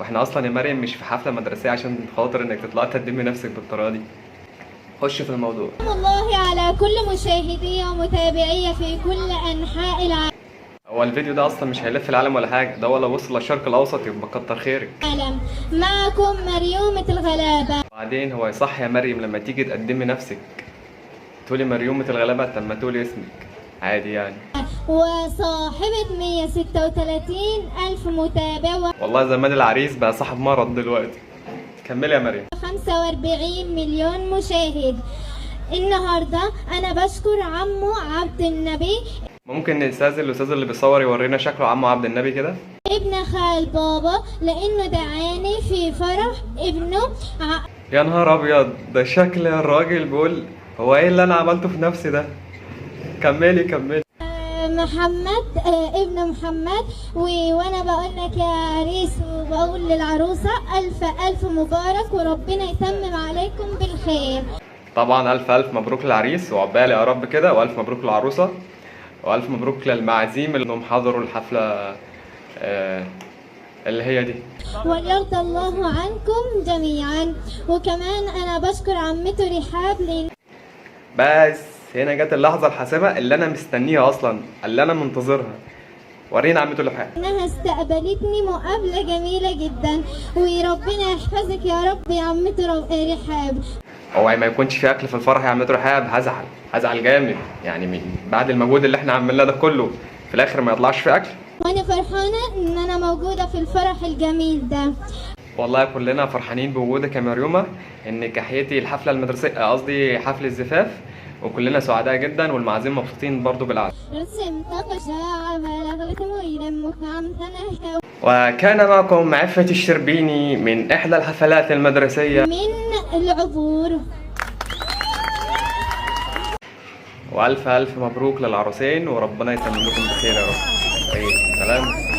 واحنا اصلا يا مريم مش في حفله مدرسيه عشان خاطر انك تطلعي تقدمي نفسك بالطريقه دي. خش في الموضوع. سلام الله على كل مشاهدي ومتابعي في كل أنحاء هو الفيديو ده اصلا مش هيلف العالم ولا حاجه، ده ولا وصل للشرق الاوسط يبقى كتر خيرك. العالم. معكم مريومة الغلابة. وبعدين هو صح يا مريم لما تيجي تقدمي نفسك تقولي مريومة الغلابة؟ طب ما تقولي اسمك عادي يعني. وصاحبة 136 ألف متابع والله زمان العريس بقى صاحب مرض دلوقتي. كملي يا مريم. 45 مليون مشاهد. النهاردة أنا بشكر عمو عبد النبي ممكن الاستاذ اللي بيصور يورينا شكله عمو عبد النبي كده؟ ابن خال بابا، لأنه دعاني في فرح ابنه. يا نهار ابيض، ده شكل الراجل بيقول هو ايه اللي انا عملته في نفسي ده. كملي كملي. محمد ابن محمد وانا بقول لك يا عريس وبقول للعروسه الف الف مبارك وربنا يتمم عليكم بالخير. طبعا الف الف مبروك للعريس وعقبال يا رب كده، والف مبروك للعروسه، والف مبروك للمعازيم اللي هم حضروا الحفله اللي هي دي. ويرضى الله عنكم جميعا. وكمان انا بشكر عمته رحاب بس هنا جت اللحظه الحاسمه اللي انا مستنيها اصلا، اللي انا منتظرها. ورينا عمته رحاب. انها استقبلتني مقابله جميله جدا، وربنا يحفظك يا رب يا عمته رحاب. هو ما يكونش في اكل في الفرح يا عمته رحاب هزعل جامد يعني، من بعد المجهود اللي احنا عملناه ده كله في الاخر ما يطلعش في اكل. وانا فرحانه ان انا موجوده في الفرح الجميل ده. والله كلنا فرحانين بوجودك يا مريومه، انك احييتي الحفله المدرسيه، قصدي حفل الزفاف، وكلنا سعداء جدا والمعازيم مبسوطين برضو بالعكس. وكان معكم عفة الشربيني من احدى الحفلات المدرسيه من العبور. والف الف مبروك للعروسين وربنا يتمم لكم بخير يا رب. سلام.